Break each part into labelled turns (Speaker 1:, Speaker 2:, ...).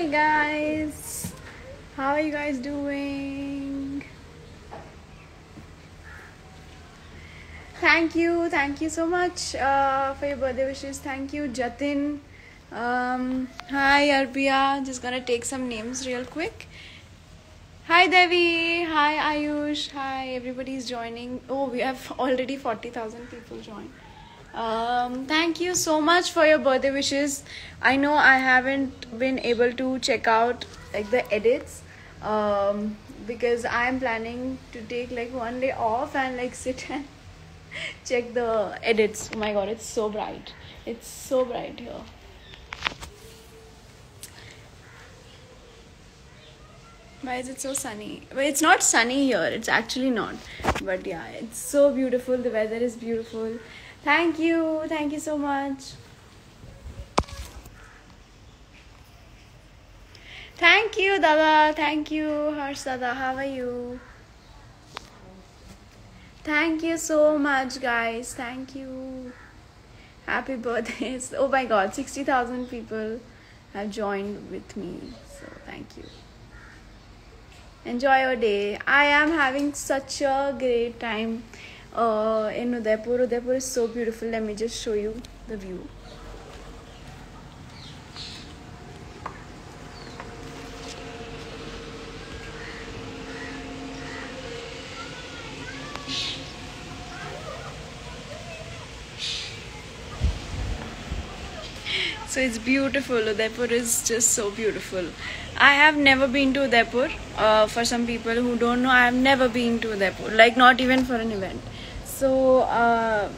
Speaker 1: Hey guys, how are you guys doing? Thank you so much for your birthday wishes. Thank you, Jatin. Hi, Arpia. Just gonna take some names real quick. Hi, Devi. Hi, Ayush. Hi, everybody's joining. Oh, we have already 40,000 people joined. Thank you so much for your birthday wishes. I know I haven't been able to check out like the edits because I'm planning to take like one day off and like sit and check the edits. Oh my god, it's so bright. It's so bright here. Why is it so sunny? Well, it's not sunny here. It's actually not. But yeah, it's so beautiful. The weather is beautiful. Thank you. Thank you so much. Thank you, Dada. Thank you, Harsh Dada. How are you? Thank you so much, guys. Thank you. Happy birthdays. Oh my god, 60,000 people have joined with me. So, thank you. Enjoy your day. I am having such a great time in Udaipur. Udaipur is so beautiful. Let me just show you the view. So it's beautiful. Udaipur is just so beautiful. I have never been to Udaipur. For some people who don't know, I have never been to Udaipur. Like not even for an event. So I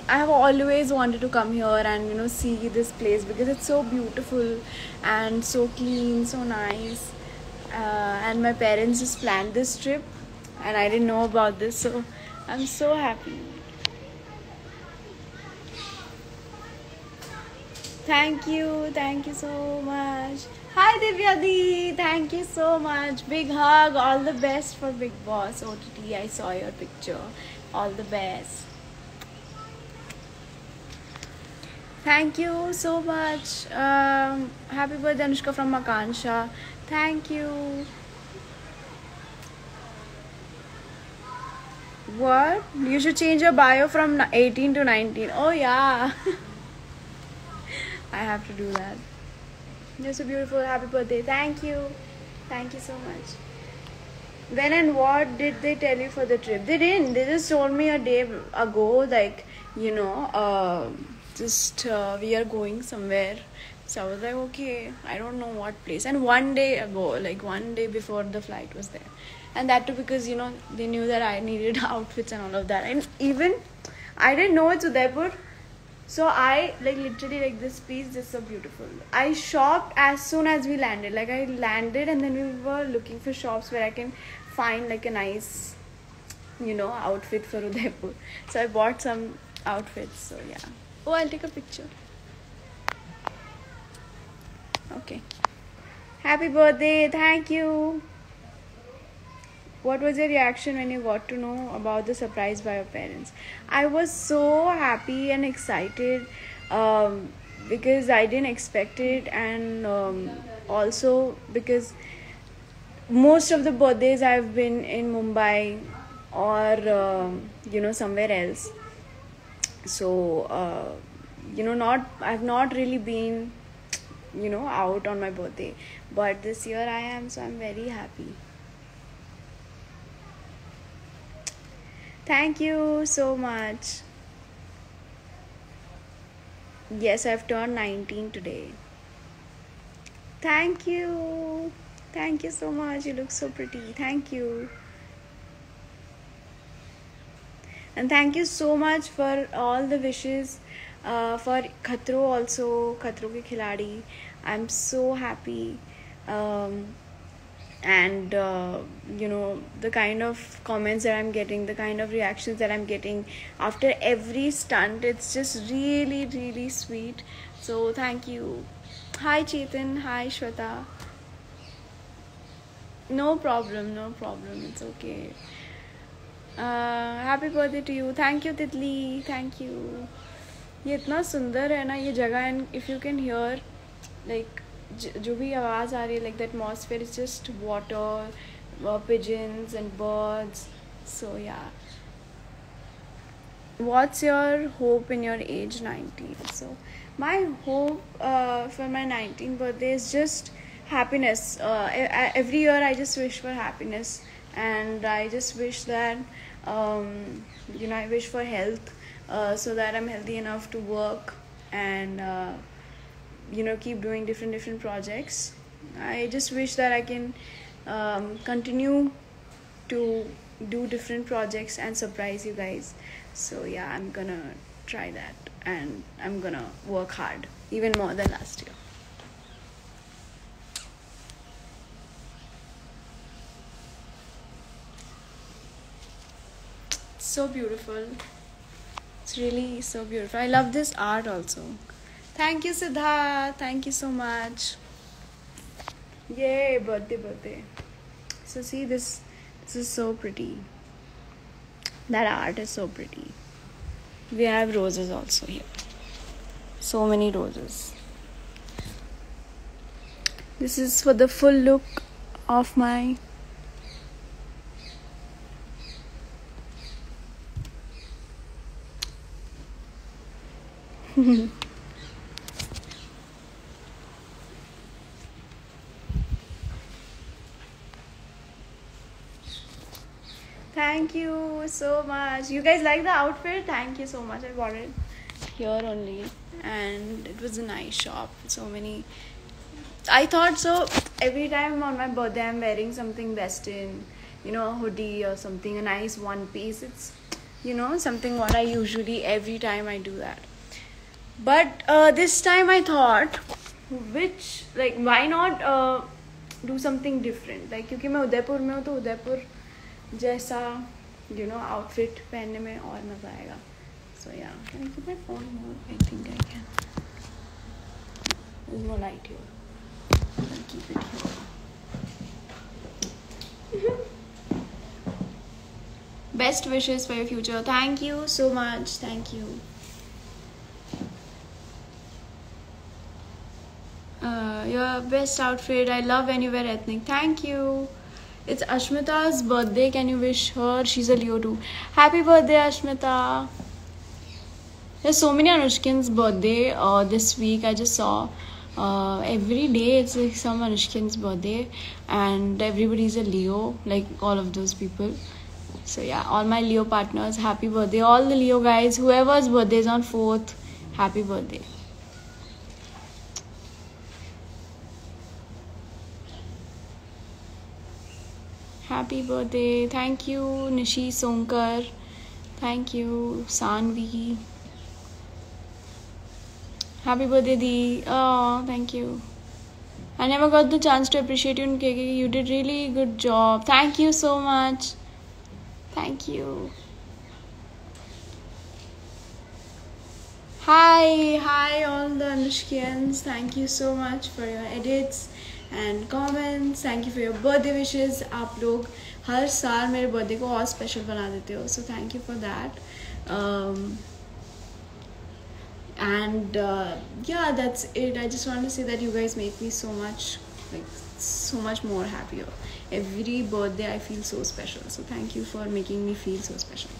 Speaker 1: have always wanted to come here and see this place because it's so beautiful and so clean, so nice. And my parents just planned this trip, and I didn't know about this, so I'm so happy. Thank you so much. Hi Divyadi, thank you so much. Big hug, all the best for Big Boss OTT. I saw your picture. All the best. Thank you so much. Happy birthday, Anushka from Makansha. Thank you. What? You should change your bio from 18 to 19. Oh yeah. I have to do that. You're so beautiful. Happy birthday. Thank you. Thank you so much. When and what did they tell you for the trip? They didn't. They just told me a day ago, like, we are going somewhere. So I was like, okay, I don't know what place. And one day ago, like one day before the flight was there. And that too because, they knew that I needed outfits and all of that. And even, I didn't know it's Udaipur. So I literally this piece is so beautiful. I shopped as soon as we landed. Like I landed and then we were looking for shops where I can find like a nice, outfit for Udaipur. So I bought some outfits. So yeah. Oh, I'll take a picture. Okay. Happy birthday. Thank you. What was your reaction when you got to know about the surprise by your parents? I was so happy and excited because I didn't expect it, and also because most of the birthdays I've been in Mumbai or somewhere else. So I've not really been out on my birthday, but this year I am, so I'm very happy. Thank you so much. Yes, I've turned 19 today. Thank you. Thank you so much. You look so pretty. Thank you. And thank you so much for all the wishes for Khatro also, Khatro ke Khiladi. I'm so happy. And the kind of comments that I'm getting, the kind of reactions that I'm getting after every stunt, it's just really, really sweet. So thank you. Hi Chetan. Hi Shweta. No problem. It's okay. Happy birthday to you. Thank you Titli. Thank you. ये इतना सुंदर है ना ये जगह, and if you can hear like जो भी आवाज़ आ रही है, like the atmosphere is just water, pigeons and birds. So yeah. What's your hope in your age 19? So my hope for my 19th birthday is just happiness. Every year I just wish for happiness, and I just wish that I wish for health, so that I'm healthy enough to work and keep doing different projects. I just wish that I can continue to do different projects and surprise you guys. So yeah, I'm gonna try that, and I'm gonna work hard even more than last year. So beautiful. It's really so beautiful. I love this art also. Thank you, Siddharth. Thank you so much. Yay, birthday. So see, this is so pretty. That art is so pretty. We have roses also here. So many roses. This is for the full look of my Thank you so much. You guys like the outfit? Thank you so much. I bought it here only, and it was a nice shop. So many. I thought so. Every time on my birthday, I'm wearing something Western, a hoodie or something, a nice one piece. It's, something what I usually every time I do that. But this time I thought, why not do something different? Like, क्योंकि मैं उदयपुर में हूँ, तो उदयपुर जैसा outfit पहनने में और मज़ा आएगा. So yeah, can I keep my phone more? I think I can. There's more light here. I'll keep it here. Best wishes for your future. Thank you so much. Thank you. Your best outfit. I love when you wear ethnic. Thank you. It's Ashmita's birthday. Can you wish her? She's a Leo too. Happy birthday, Ashmita. There's so many Anushkin's birthday this week. I just saw every day it's like some Anushkin's birthday, and everybody's a Leo, like all of those people. So yeah, all my Leo partners, happy birthday. All the Leo guys, whoever's birthday is on 4th, happy birthday. Happy birthday. Thank you, Nishi Sonkar. Thank you, Sanvi. Happy birthday, Dee. Oh, thank you. I never got the chance to appreciate you in KK. You did really good job. Thank you so much. Thank you. Hi all the Anushkians. Thank you so much for your edits and comments. Thank you for your birthday wishes. आप लोग हर साल मेरे birthday को और special बना देते हो. So thank you for that. Yeah, that's it. I just want to say that you guys make me so much more happier. Every birthday I feel so special. So thank you for making me feel so special.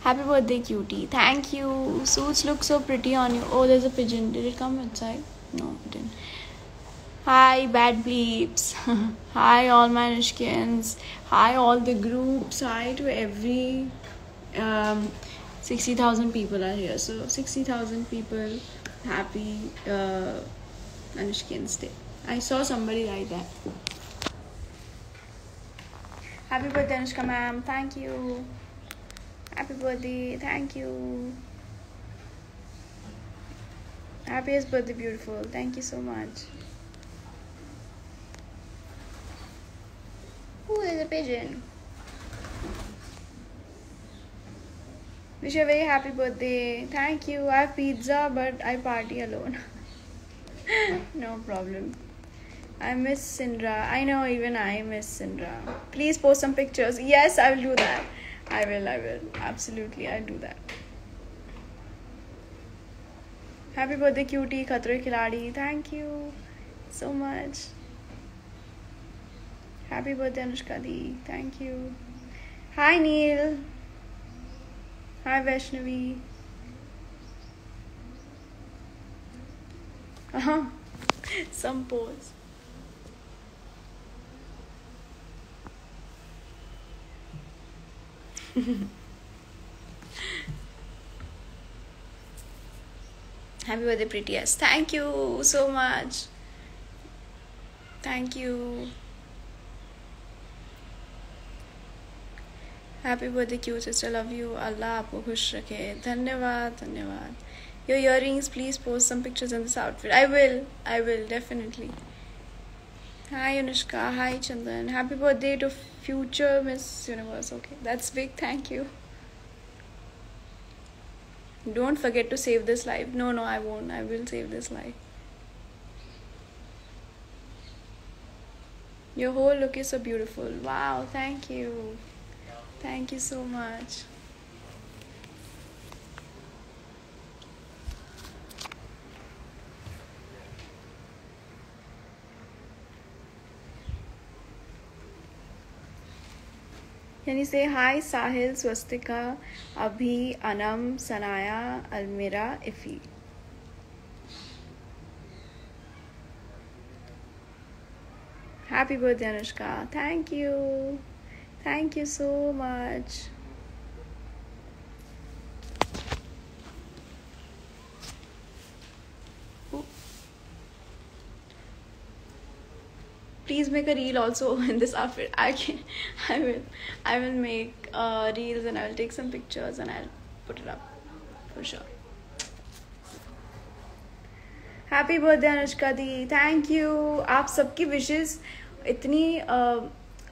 Speaker 1: Happy birthday, cutie. Thank you. Suits look so pretty on you. Oh, there's a pigeon. Did it come inside? No, it didn't. Hi, bad bleeps. Hi, all my Anushkins. Hi, all the groups. Hi to every 60,000 people are here. So 60,000 people. Happy Anushkin's Day. I saw somebody write that. Happy birthday, Anushka ma'am. Thank you. Happy birthday. Thank you. Happiest birthday, beautiful. Thank you so much. Ooh, there's a pigeon. Wish you a very happy birthday. Thank you. I have pizza, but I party alone. No problem. I miss Sindra. I know, even I miss Sindra. Please post some pictures. Yes, I will do that. I will. Absolutely, I'll do that. Happy birthday cutie Khatre Khiladi. Thank you so much. Happy birthday Anushka Di. Thank you. Hi Neil. Hi Vaishnavi. Some pose. Happy birthday, prettiest. Thank you so much. Thank you. Happy birthday, cute sister. Love you. Allah आपको खुश रखे. धन्यवाद धन्यवाद. Your earrings, please post some pictures in this outfit. I will definitely. Hi Anushka. Hi Chandan. Happy birthday to future Miss Universe. Okay, that's big. Thank you. Don't forget to save this live. No, I won't. I will save this live. Your whole look is so beautiful. Wow, thank you. Thank you so much. Can you say hi, Sahil, Swastika, Abhi, Anam, Sanaya, Almira, Ifi? Happy birthday, Anushka. Thank you. Thank you so much. Please make a reel also in this outfit. I will make reels and I will take some pictures and I'll put it up for sure. Happy birthday Anushka the. Thank you. आप सबकी wishes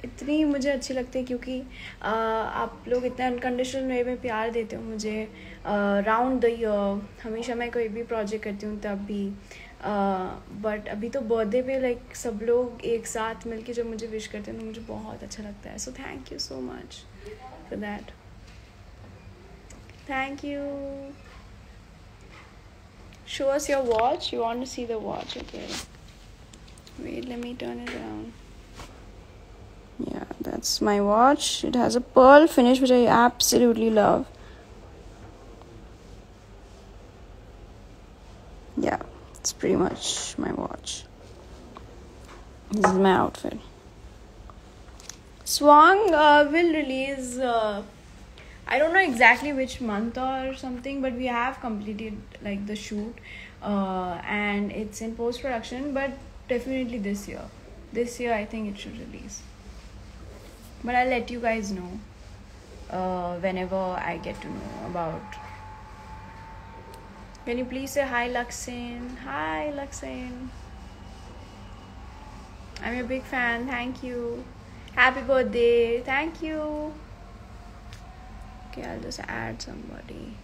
Speaker 1: इतनी मुझे अच्छी लगती है क्योंकि आप लोग इतना अनकंडीशनल वे में प्यार देते हो मुझे राउंड द ईयर. हमेशा मैं कोई भी प्रोजेक्ट करती हूँ तब भी बट अभी तो बर्थडे पे लाइक सब लोग एक साथ मिलके जब मुझे विश करते हैं तो मुझे बहुत अच्छा लगता है. So thank you so much for that. Thank you. Show us your watch. You want to see the watch? Okay. Wait, let me turn it around. Yeah, that's my watch. It has a pearl finish, which I absolutely love. Yeah, it's pretty much my watch. This is my outfit. Swang will release... I don't know exactly which month or something, but we have completed like the shoot and it's in post-production, but definitely this year. This year I think it should release. But I'll let you guys know whenever I get to know about. Can you please say hi, Laksin? Hi, Laksin. I'm your big fan. Thank you. Happy birthday. Thank you. Okay, I'll just add somebody.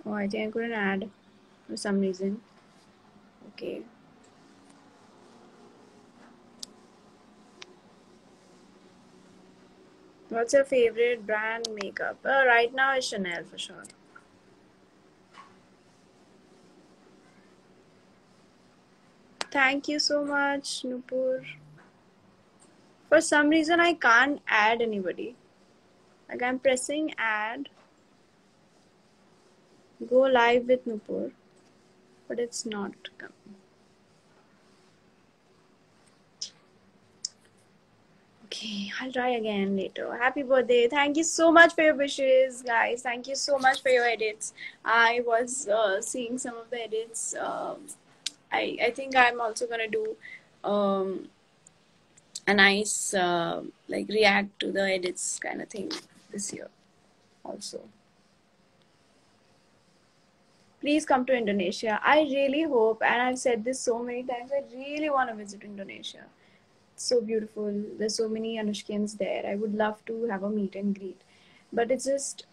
Speaker 1: Oh, I think I couldn't add for some reason. Okay. What's your favorite brand makeup? Right now it's Chanel for sure. Thank you so much, Nupur. For some reason, I can't add anybody. Like I'm pressing add, go live with Nupur, but it's not coming. Okay, I'll try again later. Happy birthday. Thank you so much for your wishes, guys. Thank you so much for your edits. I was seeing some of the edits. I think I'm also gonna do a nice like react to the edits kind of thing this year also. Please come to Indonesia. I really hope, and I've said this so many times, I really want to visit Indonesia. It's so beautiful. There's so many Anushkians there. I would love to have a meet and greet. But it's just,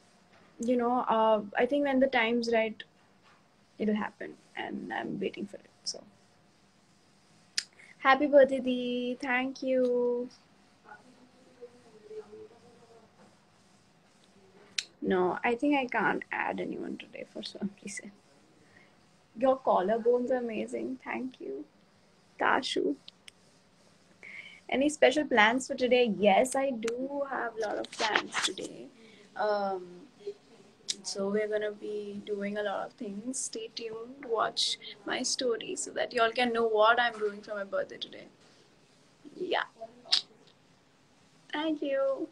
Speaker 1: you know, I think when the time's right, it'll happen. And I'm waiting for it. So, happy birthday, Dee. Thank you. No, I think I can't add anyone today for some reason. Your collarbones are amazing. Thank you. Tashu. Any special plans for today? Yes, I do have a lot of plans today. Um, so we're gonna be doing a lot of things. Stay tuned, watch my story so that y'all can know what I'm doing for my birthday today. Yeah. Thank you.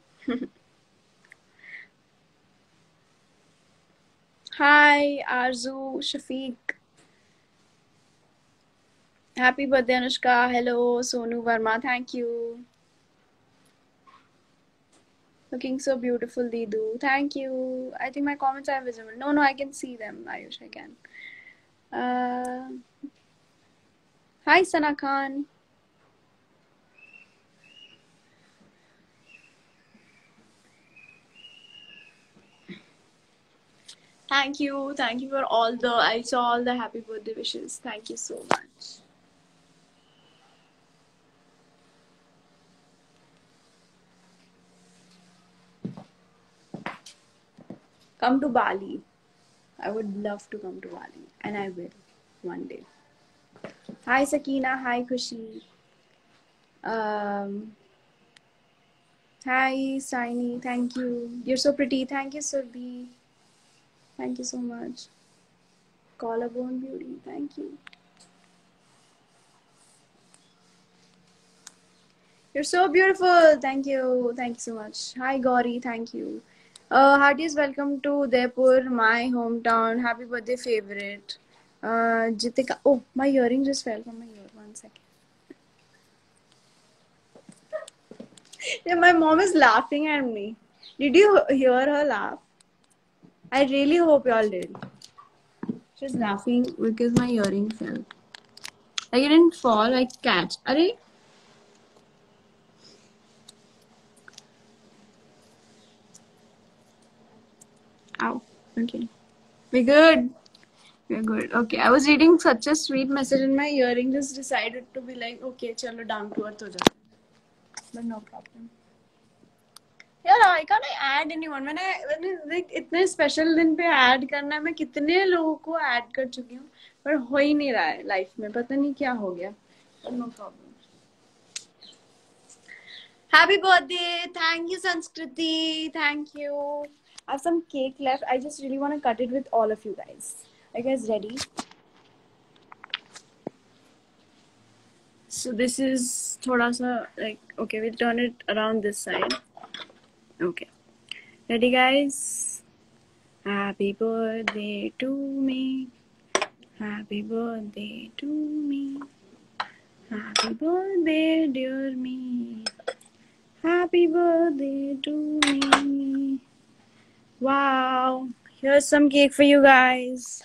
Speaker 1: Hi, Arzu, Shafiq. Happy birthday, Anushka. Hello, Sonu Verma. Thank you. Looking so beautiful, Didu. Thank you. I think my comments are visible. No, I can see them. Ayush, I can. Uh, Hi, Sana Khan. Thank you. Thank you for all the. I saw all the happy birthday wishes. Thank you so much. Come to Bali. I would love to come to Bali, and I will one day. Hi, Sakina. Hi, Kushi. Um, Hi, Saini. Thank you. You're so pretty. Thank you, Surbi. Thank you so much. Collarbone beauty. Thank you. You're so beautiful. Thank you. Thank you so much. Hi, Gauri. Thank you. Heartiest welcome to Udaipur, my hometown. Happy birthday, favorite. Jitika. Oh, my earring just fell from my ear. 1 second. Yeah, my mom is laughing at me. Did you hear her laugh? I really hope y'all did. She's laughing because my earring fell. Like it didn't fall, I catch. Are Ow. Okay. We're good. We're good. Okay. I was reading such a sweet message and my earring just decided to be like, okay, chalo down to earth ho ja. But no problem. यार I can't add anyone. मैंने like इतने special दिन पे add करना है मैं कितने लोगों को ऐड कर चुकी हूँ पर हो ही नहीं रहा है लाइफ में पता नहीं क्या हो गया. But no problem. Happy birthday. Thank you, Sanskriti. Thank you. I have some cake left. I just really want to cut it with all of you guys. Are you guys ready? So this is thoda sa like, okay, we'll turn it around this side. Okay. Ready, guys? Happy birthday to me. Happy birthday to me. Happy birthday, dear me. Happy birthday to me. Wow. Here's some cake for you guys.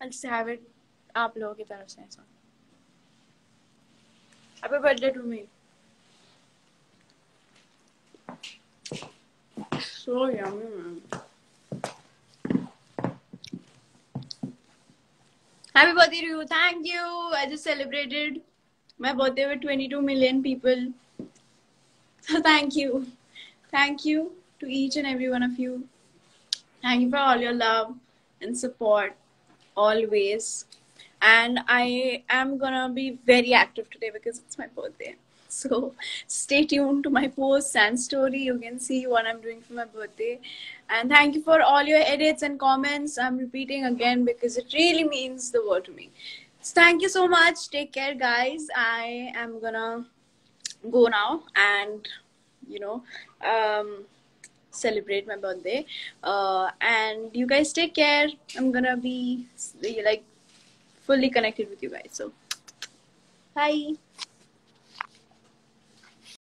Speaker 1: I'll just have it आप लोगों की तरफ से ऐसा. Happy birthday to me. So yummy, man. Happy birthday to you. Thank you. I just celebrated my birthday with 22 million people. So thank you. Thank you to each and every one of you. Thank you for all your love and support always. And I am gonna be very active today because it's my birthday. So stay tuned to my posts and story. You can see what I'm doing for my birthday. And thank you for all your edits and comments. I'm repeating again because it really means the world to me. So thank you so much. Take care, guys. I am gonna go now and you know celebrate my birthday. And you guys take care. I'm gonna be like fully connected with you guys. So bye.